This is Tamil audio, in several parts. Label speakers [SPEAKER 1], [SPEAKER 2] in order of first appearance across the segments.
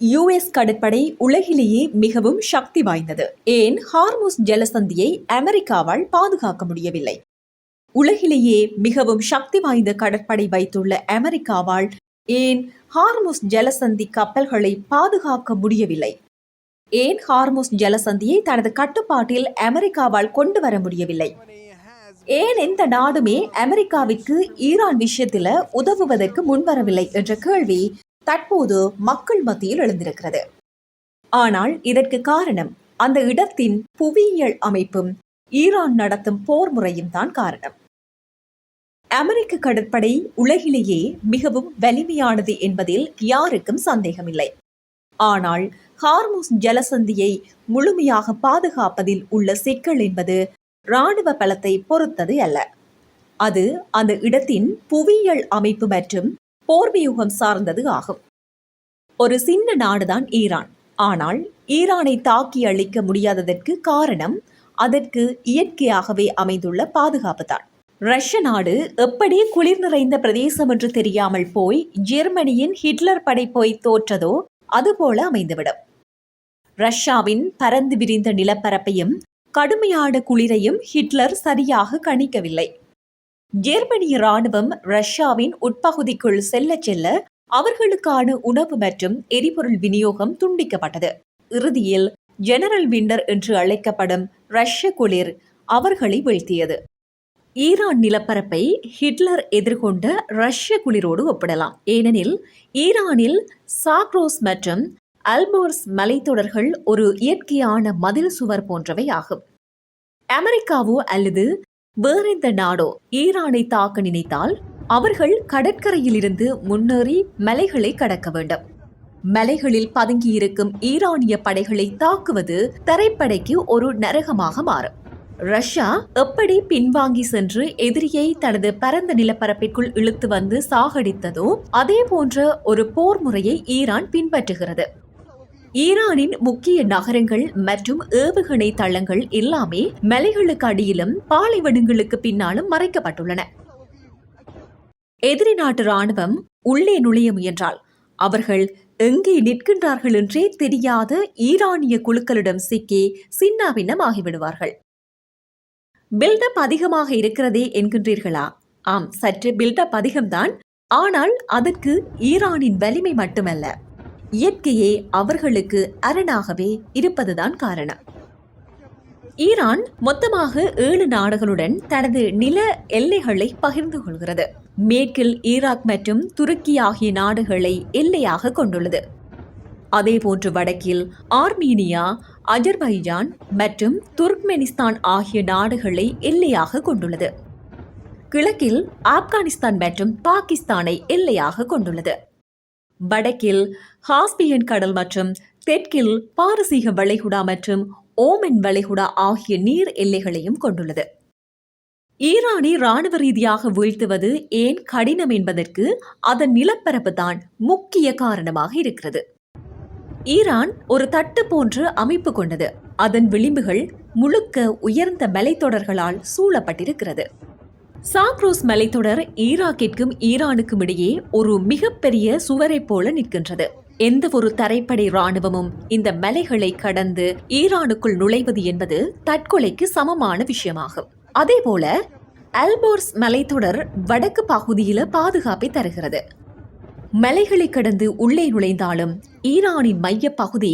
[SPEAKER 1] யுஎஸ் கடற்படை உலகிலேயே மிகவும் சக்தி வாய்ந்தது. ஏன் ஹார்முஸ் ஜலசந்தியை அமெரிக்காவால் பாதுகாக்க முடியவில்லை? உலகிலேயே மிகவும் சக்தி வாய்ந்த கடற்படை வைத்துள்ள அமெரிக்காவால் ஏன் ஹார்முஸ் ஜலசந்தி கப்பல்களை பாதுகாக்க முடியவில்லை? ஏன் ஹார்முஸ் ஜலசந்தியை தனது கட்டுப்பாட்டில் அமெரிக்காவால் கொண்டு வர முடியவில்லை? ஏன் எந்த நாடுமே அமெரிக்காவிற்கு ஈரான் விஷயத்தில் உதவுவதற்கு முன்வரவில்லை என்ற கேள்வி தற்போது மக்கள் மத்தியில் எழுந்திருக்கிறது. ஆனால் இதற்கு காரணம் அந்த இடத்தின் புவியியல் அமைப்பும் ஈரான் நடத்தும் போர் முறையும் தான் காரணம். அமெரிக்க கடற்படை உலகிலேயே மிகவும் வலிமையானது என்பதில் யாருக்கும் சந்தேகமில்லை. ஆனால் ஹார்முஸ் ஜலசந்தியை முழுமையாக பாதுகாப்பதில் உள்ள சிக்கல் என்பது இராணுவ பலத்தை பொறுத்தது அல்ல. அது அந்த இடத்தின் புவியியல் அமைப்பு மற்றும் போர்வியூகம் சார்ந்தது ஆகும். ஒரு சின்ன நாடுதான் ஈரான். ஆனால் ஈரானை தாக்கி அழிக்க முடியாததற்கு காரணம் அதற்கு இயற்கையாகவே அமைந்துள்ள பாதுகாப்பு தான். ரஷ்ய நாடு எப்படி குளிர் நிறைந்த பிரதேசம் என்று தெரியாமல் போய் ஜெர்மனியின் ஹிட்லர் படை போய் தோற்றதோ அதுபோல அமைந்துவிடும். ரஷ்யாவின் பரந்து விரிந்த நிலப்பரப்பையும் கடுமையான குளிரையும் ஹிட்லர் சரியாக கணிக்கவில்லை. ஜெர்மனிய இராணுவம் ரஷ்யாவின் உட்பகுதிக்குள் செல்ல செல்ல அவர்களுக்கான உணவு மற்றும் எரிபொருள் விநியோகம் துண்டிக்கப்பட்டது. இறுதியில் ஜெனரல் விண்டர் என்று அழைக்கப்படும் ரஷ்ய குளிர் அவர்களை வீழ்த்தியது. ஈரான் நிலப்பரப்பை ஹிட்லர் எதிர்கொண்ட ரஷ்ய குளிரோடு ஒப்பிடலாம். ஏனெனில் ஈரானில் சாக்ரோஸ் மற்றும் அல்போர்ஸ் மலைத்தொடர்கள் ஒரு இயற்கையான மதில் சுவர் போன்றவை ஆகும். அமெரிக்காவோ அல்லது வேறெந்த நாடோ ஈரானை தாக்க நினைத்தால் அவர்கள் கடற்கரையிலிருந்து முன்னேறி மலைகளை கடக்க வேண்டும். மலைகளில் பதுங்கியிருக்கும் ஈரானிய படைகளை தாக்குவது தரைப்படைக்கு ஒரு நரகமாக மாறும். ரஷ்யா எப்படி பின்வாங்கி சென்று எதிரியை தனது பரந்த நிலப்பரப்பிற்குள் இழுத்து வந்து சாகடித்ததோ அதே போன்ற ஒரு போர் முறையை ஈரான் பின்பற்றுகிறது. ஈரானின் முக்கிய நகரங்கள் மற்றும் ஏவுகணை தளங்கள் எல்லாமே மலைகளுக்கு அடியிலும் பாலைவனங்களுக்கு பின்னாலும் மறைக்கப்பட்டுள்ளன. எதிரி நாட்டு ராணுவம் உள்ளே நுழைய முயன்றால் அவர்கள் எங்கே நிற்கின்றார்கள் என்றே தெரியாத ஈரானிய குழுக்களிடம் சிக்கி சின்னாபின்னம் ஆகிவிடுவார்கள். பில்டப் அதிகமாக இருக்கிறதே என்கின்றீர்களா? ஆம், சற்று பில்டப் அதிகம்தான். ஆனால் அதற்கு ஈரானின் வலிமை மட்டுமல்ல, இயற்கையே அவர்களுக்கு அரணாகவே இருப்பதுதான் காரணம். ஈரான் மொத்தமாக 7 நாடுகளுடன் தனது நில எல்லைகளை பகிர்ந்து கொள்கிறது. மேற்கில் ஈராக் மற்றும் துருக்கி ஆகிய நாடுகளை எல்லையாக கொண்டுள்ளது. அதேபோன்று வடக்கில் ஆர்மீனியா, அஜர்பைஜான் மற்றும் துர்க்மெனிஸ்தான் ஆகிய நாடுகளை எல்லையாக கொண்டுள்ளது. கிழக்கில் ஆப்கானிஸ்தான் மற்றும் பாகிஸ்தானை எல்லையாக கொண்டுள்ளது. வடக்கில் காஸ்பியன் கடல் மற்றும் தெற்கில் பாரசீக வளைகுடா மற்றும் ஓமன் வளைகுடா ஆகிய நீர் எல்லைகளையும் கொண்டுள்ளது. ஈரானை இராணுவ ரீதியாக வீழ்த்துவது ஏன் கடினம் என்பதற்கு அதன் நிலப்பரப்பு தான் முக்கிய காரணமாக இருக்கிறது. ஈரான் ஒரு தட்டு போன்ற அமைப்பு கொண்டது. அதன் விளிம்புகள் முழுக்க உயர்ந்த மலைத்தொடர்களால் சூழப்பட்டிருக்கிறது. சாக்ரோஸ் மலைத்தொடர் ஈராக்கிற்கும் ஈரானுக்கும் இடையே ஒரு மிகப்பெரிய சுவரை போல நிற்கின்றது. எந்த ஒரு தரைப்படை இராணுவமும் இந்த மலைகளை கடந்து ஈரானுக்குள் நுழைவது என்பது தற்கொலைக்கு சமமான விஷயமாகும். அதேபோல அல்போர்ஸ் மலைத்தொடர் வடக்கு பகுதியில பாதுகாப்பை தருகிறது. மலைகளை கடந்து உள்ளே நுழைந்தாலும் ஈரானின் மைய பகுதி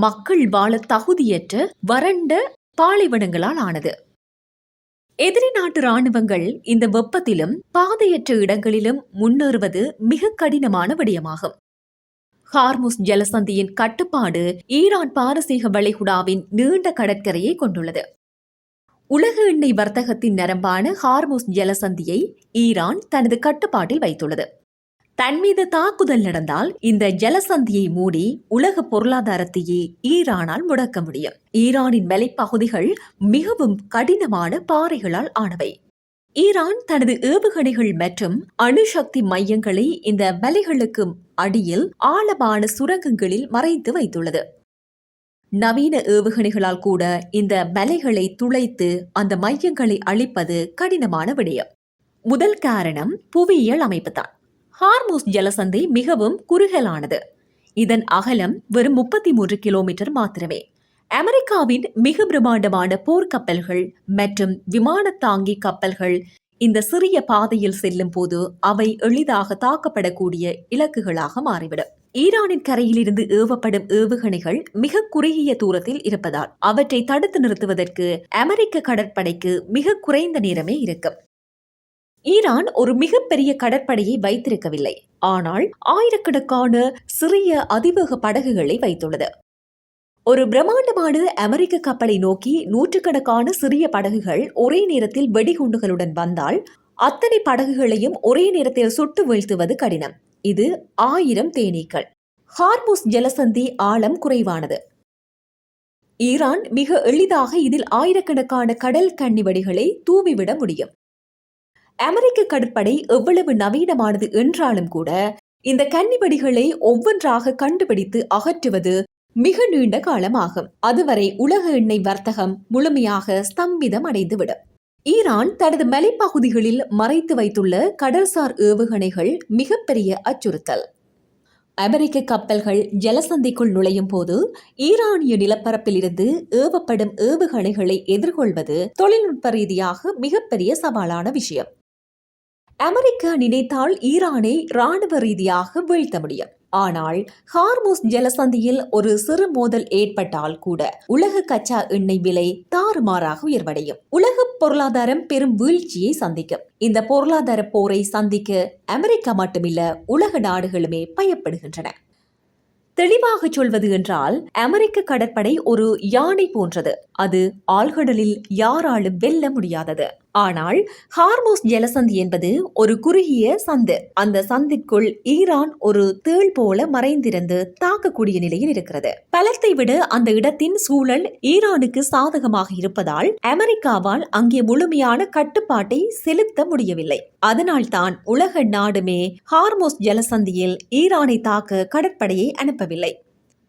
[SPEAKER 1] மக்கள் வாழ தகுதியற்ற வறண்ட பாலைவனங்களால் ஆனது. எதிரி நாட்டு இராணுவங்கள் இந்த வெப்பத்திலும் பாதையற்ற இடங்களிலும் முன்னேறுவது மிக கடினமான விடயமாகும். ஹார்முஸ் ஜலசந்தியின் கட்டுப்பாடு ஈரான் பாரசீக வளைகுடாவின் நீண்ட கடற்கரையை கொண்டுள்ளது. உலக எண்ணெய் வர்த்தகத்தின் நரம்பான ஹார்முஸ் ஜலசந்தியை ஈரான் தனது கட்டுப்பாட்டில் வைத்துள்ளது. தன் மீது தாக்குதல் நடந்தால் இந்த ஜலசந்தியை மூடி உலக பொருளாதாரத்தையே ஈரானால் முடக்க முடியும். ஈரானின் மலைப்பகுதிகள் மிகவும் கடினமான பாறைகளால் ஆனவை. ஈரான் தனது ஏவுகணைகள் மற்றும் அணுசக்தி மையங்களை இந்த மலைகளுக்கு அடியில் ஆழமான சுரங்கங்களில் மறைத்து வைத்துள்ளது. நவீன ஏவுகணைகளால் கூட இந்த மலைகளை துளைத்து அந்த மையங்களை அழிப்பது கடினமான விடயம். முதல் காரணம் புவியியல் அமைப்புதான். ஹார்முஸ் ஜலசந்தி மிகவும் குறுகலானது. இதன் அகலம் வெறும் 33 கிலோமீட்டர் மாத்திரமே. அமெரிக்காவின் மிக பிரம்மாண்டமான போர்க்கப்பல்கள் மற்றும் விமானத்தாங்கி கப்பல்கள் இந்த சிறிய பாதையில் செல்லும் போது அவை எளிதாக தாக்கப்படக்கூடிய இலக்குகளாக மாறிவிடும். ஈரானின் கரையிலிருந்து ஏவப்படும் ஏவுகணைகள் மிக குறுகிய தூரத்தில் இருப்பதால் அவற்றை தடுத்து நிறுத்துவதற்கு அமெரிக்க கடற்படைக்கு மிக குறைந்த நேரமே இருக்கும். ஈரான் ஒரு மிகப்பெரிய கடற்படையை வைத்திருக்கவில்லை, ஆனால் ஆயிரக்கணக்கான சிறிய அதிவேக படகுகளை வைத்துள்ளது. ஒரு பிரம்மாண்டமான அமெரிக்க கப்பலை நோக்கி நூற்றுக்கணக்கான சிறிய படகுகள் ஒரே நேரத்தில் வெடிகுண்டுகளுடன் வந்தால் அத்தனை படகுகளையும் ஒரே நேரத்தில் சுட்டு வீழ்த்துவது கடினம். இது 1000 தேனீக்கள். ஹார்முஸ் ஜலசந்தி ஆழம் குறைவானது. ஈரான் மிக எளிதாக இதில் ஆயிரக்கணக்கான கடல் கன்னிவெடிகளை தூவிவிட முடியும். அமெரிக்க கடற்படை எவ்வளவு நவீனமானது என்றாலும் கூட இந்த கன்னிவெடிகளை ஒவ்வொன்றாக கண்டுபிடித்து அகற்றுவது மிக நீண்ட காலமாகும். அதுவரை உலக எண்ணெய் வர்த்தகம் முழுமையாக ஸ்தம்பிதம் அடைந்துவிடும். ஈரான் தனது மலைப்பகுதிகளில் மறைத்து வைத்துள்ள கடல்சார் ஏவுகணைகள் மிகப்பெரிய அச்சுறுத்தல். அமெரிக்க கப்பல்கள் ஜலசந்திக்குள் நுழையும் போது ஈரானிய நிலப்பரப்பில் இருந்து ஏவப்படும் ஏவுகணைகளை எதிர்கொள்வது தொழில்நுட்ப ரீதியாக மிகப்பெரிய சவாலான விஷயம். அமெரிக்கா நினைத்தால் ஈரானை இராணுவ ரீதியாக வீழ்த்த முடியும். ஆனால் ஹார்முஸ் ஜலசந்தியில் ஒரு சிறு மோதல் ஏற்பட்டால் கூட உலக கச்சா எண்ணெய் விலை தாறுமாறாக உயர்வடையும். உலக பொருளாதாரம் பெரும் வீழ்ச்சியை சந்திக்கும். இந்த பொருளாதார போரை சந்திக்க அமெரிக்கா மட்டுமில்ல, உலக நாடுகளுமே பயப்படுகின்றன. தெளிவாக சொல்வது என்றால் அமெரிக்க கடற்படை ஒரு யானை போன்றது. அது ஆழ்கடலில் யாராலும் வெல்ல முடியாதது. ஆனால் ஹார்முஸ் ஜலசந்தி என்பது ஒரு குறுகிய சந்து. அந்த சந்திற்குள் ஈரான் ஒரு தேள் போல மறைந்திருந்து தாக்கக்கூடிய நிலையில் இருக்கிறது. பலத்தை விட அந்த இடத்தின் சூழல் ஈரானுக்கு சாதகமாக இருப்பதால் அமெரிக்காவால் அங்கே முழுமையான கட்டுப்பாட்டை செலுத்த முடியவில்லை. அதனால்தான் உலக நாடுமே ஹார்முஸ் ஜலசந்தியில் ஈரானை தாக்க கடற்படையை அனுப்பவில்லை.